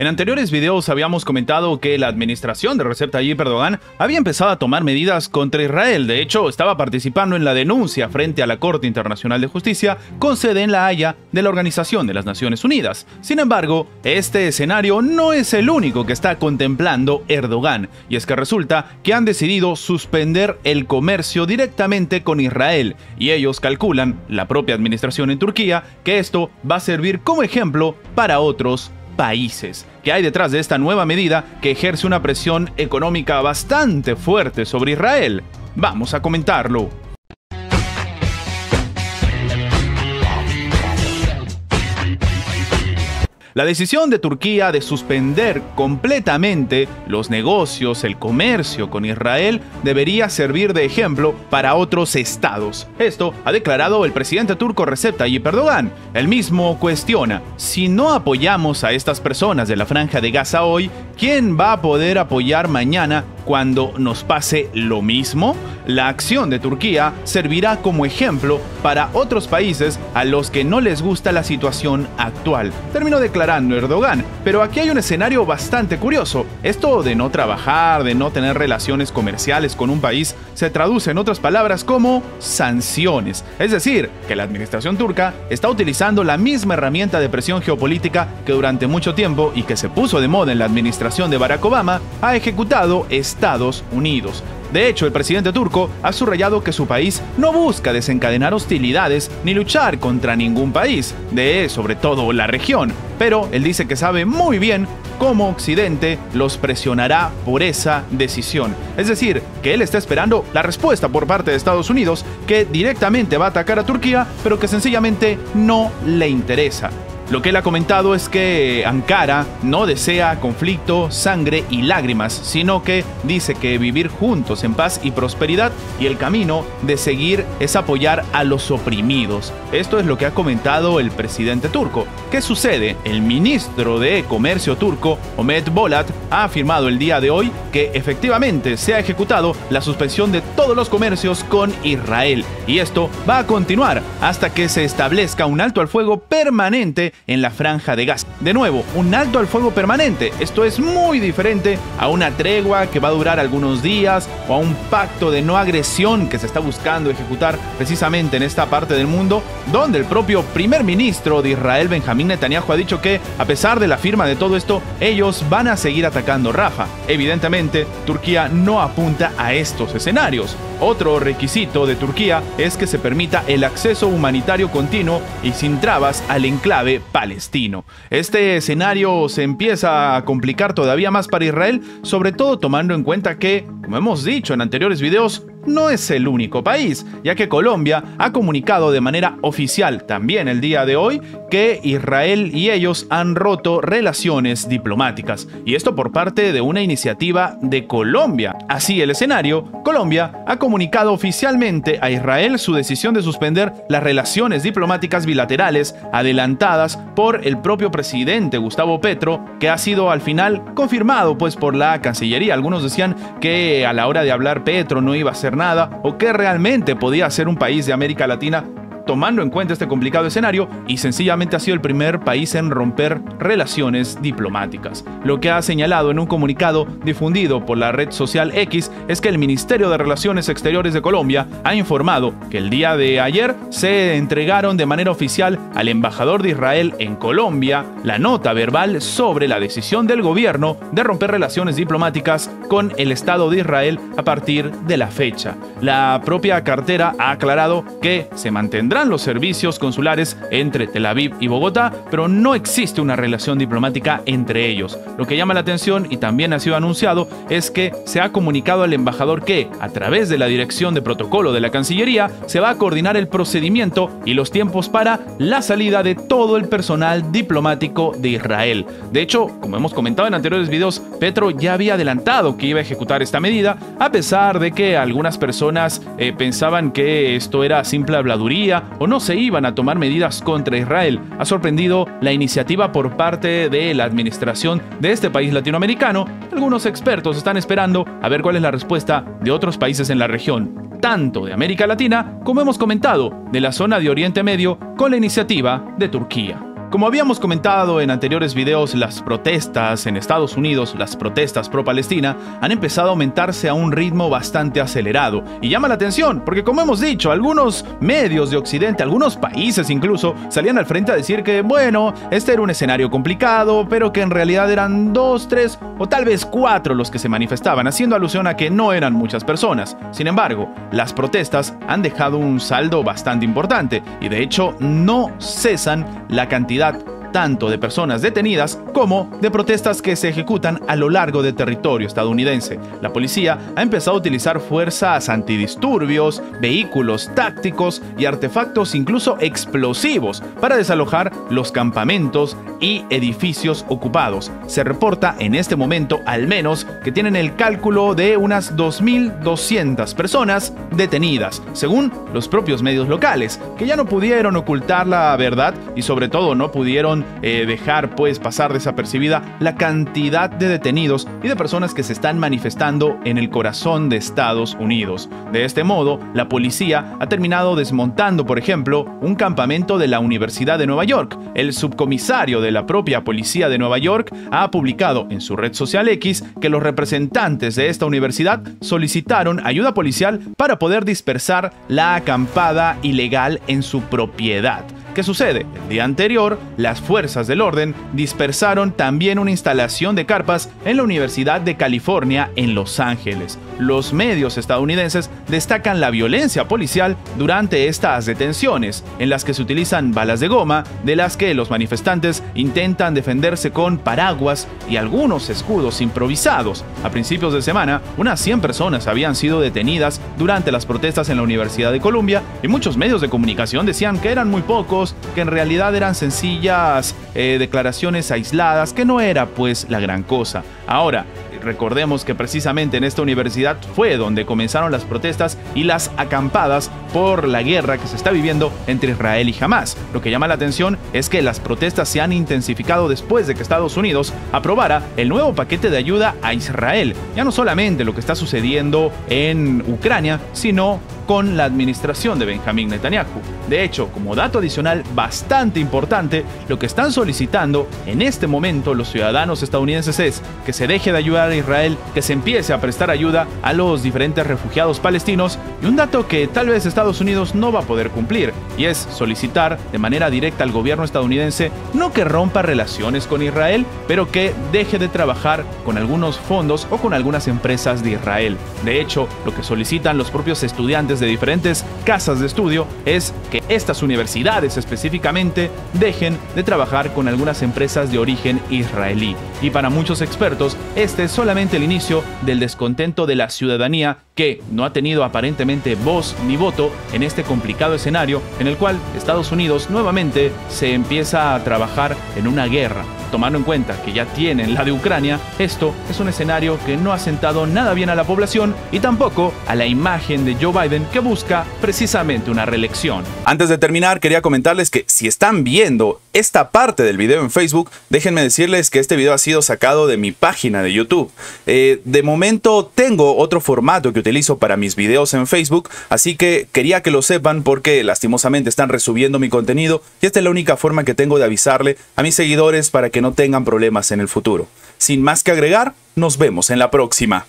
En anteriores videos habíamos comentado que la administración de Recep Tayyip Erdogan había empezado a tomar medidas contra Israel. De hecho, estaba participando en la denuncia frente a la Corte Internacional de Justicia con sede en La Haya de la Organización de las Naciones Unidas. Sin embargo, este escenario no es el único que está contemplando Erdogan, y es que resulta que han decidido suspender el comercio directamente con Israel, y ellos calculan, la propia administración en Turquía, que esto va a servir como ejemplo para otros países. ¿Qué hay detrás de esta nueva medida que ejerce una presión económica bastante fuerte sobre Israel? Vamos a comentarlo. La decisión de Turquía de suspender completamente los negocios, el comercio con Israel, debería servir de ejemplo para otros estados. Esto ha declarado el presidente turco Recep Tayyip Erdogan. Él mismo cuestiona: si no apoyamos a estas personas de la Franja de Gaza hoy, ¿quién va a poder apoyar mañana cuando nos pase lo mismo? La acción de Turquía servirá como ejemplo para otros países a los que no les gusta la situación actual, terminó declarando Erdogan. Pero aquí hay un escenario bastante curioso. Esto de no trabajar, de no tener relaciones comerciales con un país, se traduce en otras palabras como sanciones. Es decir, que la administración turca está utilizando la misma herramienta de presión geopolítica que durante mucho tiempo y que se puso de moda en la administración de Barack Obama ha ejecutado Estados Unidos. De hecho, el presidente turco ha subrayado que su país no busca desencadenar hostilidades ni luchar contra ningún país, sobre todo la región, pero él dice que sabe muy bien cómo Occidente los presionará por esa decisión. Es decir, que él está esperando la respuesta por parte de Estados Unidos, que directamente va a atacar a Turquía, pero que sencillamente no le interesa. Lo que él ha comentado es que Ankara no desea conflicto, sangre y lágrimas, sino que dice que vivir juntos en paz y prosperidad, y el camino de seguir es apoyar a los oprimidos. Esto es lo que ha comentado el presidente turco. ¿Qué sucede? El ministro de Comercio turco, Mehmet Bolat, ha afirmado el día de hoy que efectivamente se ha ejecutado la suspensión de todos los comercios con Israel, y esto va a continuar hasta que se establezca un alto al fuego permanente en la Franja de Gaza. De nuevo, un alto al fuego permanente. Esto es muy diferente a una tregua que va a durar algunos días o a un pacto de no agresión que se está buscando ejecutar precisamente en esta parte del mundo, donde el propio primer ministro de Israel, Benjamín Netanyahu, ha dicho que a pesar de la firma de todo esto, ellos van a seguir atacando Rafah. Evidentemente, Turquía no apunta a estos escenarios. Otro requisito de Turquía es que se permita el acceso humanitario continuo y sin trabas al enclave palestino. Este escenario se empieza a complicar todavía más para Israel, sobre todo tomando en cuenta que, como hemos dicho en anteriores videos, no es el único país, ya que Colombia ha comunicado de manera oficial también el día de hoy que Israel y ellos han roto relaciones diplomáticas, y esto por parte de una iniciativa de Colombia. Así el escenario, Colombia ha comunicado oficialmente a Israel su decisión de suspender las relaciones diplomáticas bilaterales adelantadas por el propio presidente Gustavo Petro, que ha sido al final confirmado por la Cancillería. Algunos decían que a la hora de hablar Petro no iba a hacer nada, o que realmente podía ser un país de América Latina tomando en cuenta este complicado escenario, y sencillamente ha sido el primer país en romper relaciones diplomáticas. Lo que ha señalado en un comunicado difundido por la red social X es que el Ministerio de Relaciones Exteriores de Colombia ha informado que el día de ayer se entregaron de manera oficial al embajador de Israel en Colombia la nota verbal sobre la decisión del gobierno de romper relaciones diplomáticas con el Estado de Israel a partir de la fecha. La propia cartera ha aclarado que se mantendrá los servicios consulares entre Tel Aviv y Bogotá, pero no existe una relación diplomática entre ellos. Lo que llama la atención, y también ha sido anunciado, es que se ha comunicado al embajador que, a través de la Dirección de Protocolo de la Cancillería, se va a coordinar el procedimiento y los tiempos para la salida de todo el personal diplomático de Israel. De hecho, como hemos comentado en anteriores videos, Petro ya había adelantado que iba a ejecutar esta medida, a pesar de que algunas personas pensaban que esto era simple habladuría o no se iban a tomar medidas contra Israel. Ha sorprendido la iniciativa por parte de la administración de este país latinoamericano. Algunos expertos están esperando a ver cuál es la respuesta de otros países en la región, tanto de América Latina como hemos comentado de la zona de Oriente Medio, con la iniciativa de Turquía. Como habíamos comentado en anteriores videos, las protestas en Estados Unidos, las protestas pro-Palestina, han empezado a aumentarse a un ritmo bastante acelerado. Y llama la atención, porque como hemos dicho, algunos medios de Occidente, algunos países incluso, salían al frente a decir que, bueno, este era un escenario complicado, pero que en realidad eran 2, 3 o tal vez 4 los que se manifestaban, haciendo alusión a que no eran muchas personas. Sin embargo, las protestas han dejado un saldo bastante importante y de hecho no cesan la cantidad tanto de personas detenidas como de protestas que se ejecutan a lo largo del territorio estadounidense. La policía ha empezado a utilizar fuerzas antidisturbios, vehículos tácticos y artefactos incluso explosivos para desalojar los campamentos y edificios ocupados. Se reporta en este momento al menos que tienen el cálculo de unas 2.200 personas detenidas, según los propios medios locales, que ya no pudieron ocultar la verdad y sobre todo no pudieron dejar pasar desapercibida la cantidad de detenidos y de personas que se están manifestando en el corazón de Estados Unidos. De este modo, la policía ha terminado desmontando, por ejemplo, un campamento de la Universidad de Nueva York. El subcomisario de la propia policía de Nueva York ha publicado en su red social X que los representantes de esta universidad solicitaron ayuda policial para poder dispersar la acampada ilegal en su propiedad. ¿Qué sucede? El día anterior, las fuerzas del orden dispersaron también una instalación de carpas en la Universidad de California en Los Ángeles. Los medios estadounidenses destacan la violencia policial durante estas detenciones, en las que se utilizan balas de goma, de las que los manifestantes intentan defenderse con paraguas y algunos escudos improvisados. A principios de semana, unas 100 personas habían sido detenidas durante las protestas en la Universidad de Columbia y muchos medios de comunicación decían que eran muy pocos, que en realidad eran sencillas declaraciones aisladas, que no era la gran cosa. Ahora, recordemos que precisamente en esta universidad fue donde comenzaron las protestas y las acampadas por la guerra que se está viviendo entre Israel y Hamás. Lo que llama la atención es que las protestas se han intensificado después de que Estados Unidos aprobara el nuevo paquete de ayuda a Israel. Ya no solamente lo que está sucediendo en Ucrania, sino con la administración de Benjamín Netanyahu. De hecho, como dato adicional bastante importante, lo que están solicitando en este momento los ciudadanos estadounidenses es que se deje de ayudar a Israel, que se empiece a prestar ayuda a los diferentes refugiados palestinos y un dato que tal vez Estados Unidos no va a poder cumplir, y es solicitar de manera directa al gobierno estadounidense no que rompa relaciones con Israel, pero que deje de trabajar con algunos fondos o con algunas empresas de Israel. De hecho, lo que solicitan los propios estudiantes de diferentes casas de estudio es que estas universidades específicamente dejen de trabajar con algunas empresas de origen israelí. Y para muchos expertos, este es solamente el inicio del descontento de la ciudadanía que no ha tenido aparentemente voz ni voto en este complicado escenario en el cual Estados Unidos nuevamente se empieza a trabajar en una guerra. Tomando en cuenta que ya tienen la de Ucrania, esto es un escenario que no ha sentado nada bien a la población y tampoco a la imagen de Joe Biden, que busca precisamente una reelección. Antes de terminar, quería comentarles que si están viendo esta parte del video en Facebook, déjenme decirles que este video ha sido sacado de mi página de YouTube. De momento tengo otro formato que utilizo para mis videos en Facebook, así que quería que lo sepan porque lastimosamente están resubiendo mi contenido y esta es la única forma que tengo de avisarle a mis seguidores para que no tengan problemas en el futuro. Sin más que agregar, nos vemos en la próxima.